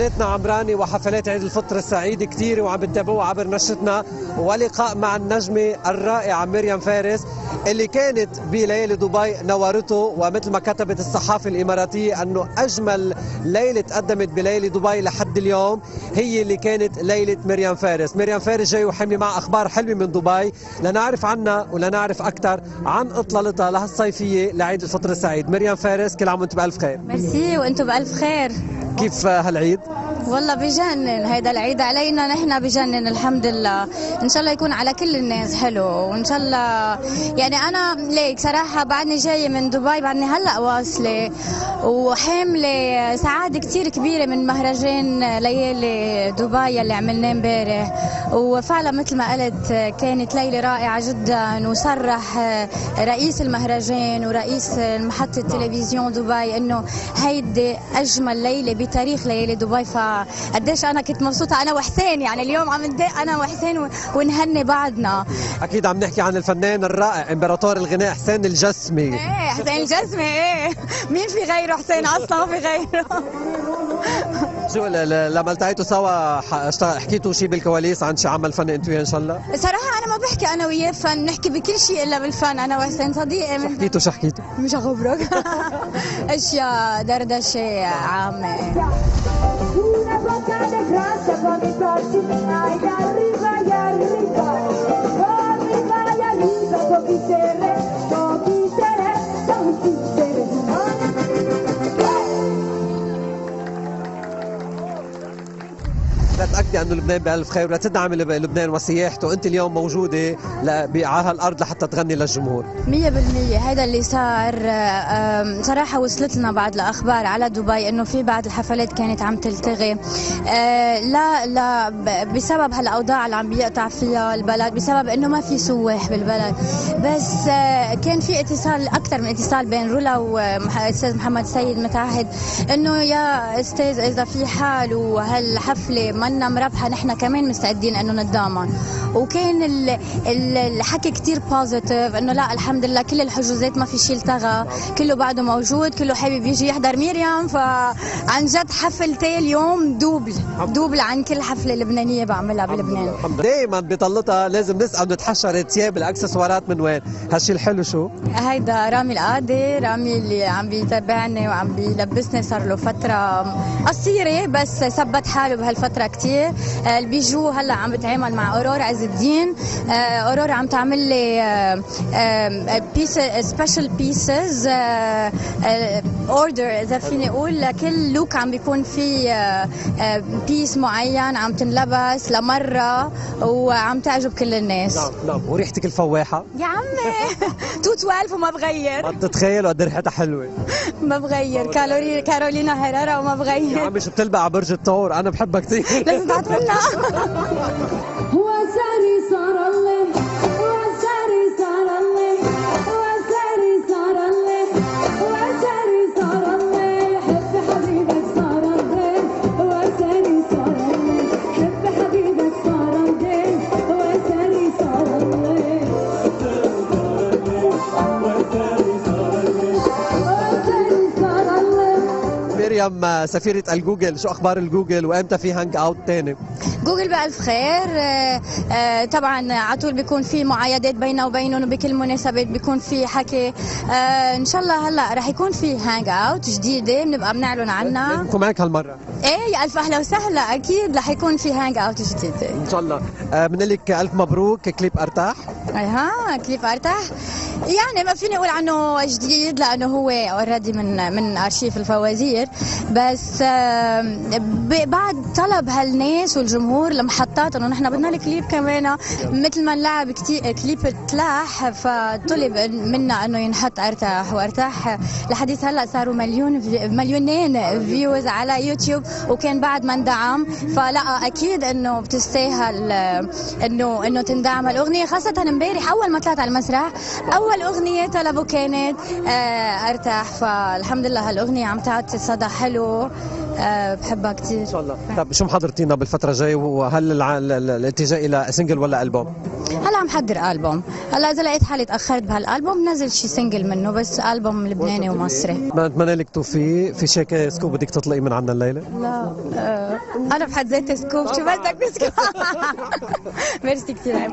حفلاتنا عمراني وحفلات عيد الفطر السعيد كتير وعم بتتابعوها عبر نشرتنا، ولقاء مع النجمة الرائعة مريم فارس اللي كانت بليالي دبي نورته، ومثل ما كتبت الصحافة الإماراتية أنه أجمل ليلة تقدمت بليالي دبي لحد اليوم هي اللي كانت ليلة مريم فارس. مريم فارس جاي وحملي مع أخبار حلوة من دبي لنعرف عنها ولنعرف أكثر عن إطلالتها لهالصيفية لعيد الفطر السعيد. مريم فارس، كل عام وانت بألف خير. ميرسي وانتم بألف خير. كيف هالعيد؟ والله بجنن هيدا العيد علينا، نحن بجنن الحمد لله. ان شاء الله يكون على كل الناس حلو، وان شاء الله يعني انا ليك صراحه بعدني جايه من دبي، بعدني هلا واصله وحامله سعاده كثير كبيره من مهرجان ليالي دبي اللي عملناه امبارح، وفعلا مثل ما قلت كانت ليله رائعه جدا، وصرح رئيس المهرجان ورئيس محطه تلفزيون دبي انه هيدي اجمل ليله بتاريخ ليالي دبي. فقديش انا كنت مبسوطه انا وحسين، يعني اليوم عم نضايق انا وحسين ونهني بعضنا. اكيد عم نحكي عن الفنان الرائع امبراطور الغناء حسين الجسمي. ايه حسين الجسمي، ايه مين في غيره؟ حسين اصلا ما في غيره. شو لما التقيتوا سوا حكيتوا شيء بالكواليس عن شي عمل فني انتوا ان شاء الله؟ صراحه انا ما بحكي انا وياه فن، نحكي بكل شيء الا بالفن انا وحسين صديقي. شو حكيتوا؟ مش هخبرك. اشياء دردشه عامه. Una botta di grazia con i prossimi night arriva e arriva, arriva e arriva, pochi sere, pochi sere, pochi sere. تأكدي أنه لبنان بألف خير ولا تدعمي لبنان وسياحته، أنت اليوم موجودة على هالأرض لحتى تغني للجمهور. 100% هذا اللي صار. صراحة وصلت لنا بعض الأخبار على دبي إنه في بعض الحفلات كانت عم تلتغي، لا بسبب هالأوضاع اللي عم بيقطع فيها البلد، بسبب إنه ما في سواح بالبلد. بس كان في اتصال، أكثر من اتصال بين رولا والأستاذ محمد سيد متعهد إنه يا أستاذ إذا في حال وهالحفلة منا مربحة نحن كمان مستعدين إنه نتضامن. وكان الحكي كتير بوزيتيف انه لا الحمد لله كل الحجوزات ما في شيء التغى، كله بعده موجود، كله حابب يجي يحضر مريم. فعن جد حفلتي اليوم دوبل عن كل حفله لبنانيه بعملها بلبنان. دائما بطلتها لازم نسال نتحشر الثياب الاكسسوارات من وين؟ هالشيء الحلو شو؟ هيدا رامي القاضي، رامي اللي عم بيتابعني وعم بيلبسني صار له فتره قصيره بس ثبت حاله بهالفتره كثير. البيجو هلا عم بتعامل مع اورور عز الدين. اورور عم تعمل لي سبيشال بيسز اوردر اذا فيني اقول، لكل لوك عم بيكون في بيس معين عم تنلبس لمره وعم تعجب كل الناس. نعم. وريحتك الفواحه يا عمي 212 وما بغير. ما بتتخيلوا قد ريحتها حلوه. ما بغير كارولينا هيرارا وما بغير. يا عمي شو بتلبق على برج الثور، انا بحبها كثير. لازم تعطونا. وساري صار الله، وساري صار الله، وساري صار الله، وساري صار الله، حب حبيبك صار الله، وساري صار الله، حب حبيبك صار الله، وساري صار الله، وساري صار الله. مريم سفيرة الجوجل، شو اخبار الجوجل وامتى في هانج اوت تاني؟ جوجل بألف خير. طبعا على طول بيكون في معايدات بيننا وبينهم، وبكل مناسبات بيكون في حكي. ان شاء الله هلا رح يكون في هانج اوت جديده بنبقى بنعلن عنها. نكون معك هالمره. ايه الف اهلا وسهلا، اكيد رح يكون في هانج اوت جديده ان شاء الله. بنقول لك الف مبروك كليب ارتاح. اها كليب ارتاح، يعني ما فيني اقول عنه جديد لانه هو اوريدي من ارشيف الفوازير، بس بعد طلب هالناس والجمهور لمحطات انه نحن بدنا الكليب كمان مثل ما نلعب كتير كليب تلاح، فطلب منا انه ينحط ارتاح. وارتاح لحديث هلا صاروا مليونين فيوز على يوتيوب، وكان بعد ما اندعم، فلا اكيد انه بتستاهل انه تندعم الاغنيه، خاصه امبارح اول ما طلعت على المسرح اول اغنيه طلبوا كانت ارتاح. فالحمد لله هالاغنيه عم تعطي صدى حلو بحبها كثير ان شاء الله. طب شو محضرتينا بالفتره الجايه، وهل الاتجاه الى سنجل ولا البوم؟ هلا عم حضر البوم. هلا اذا لقيت حالي تاخرت بهالالبوم نزل شي سنجل منه، بس البوم لبناني ومصري. بتمنى لك توفيق. في شيء سكوب بدك تطلقي من عنا الليله؟ لا انا بحد ذاتي سكوب، شو بدك بسكوب. ميرسي كثير.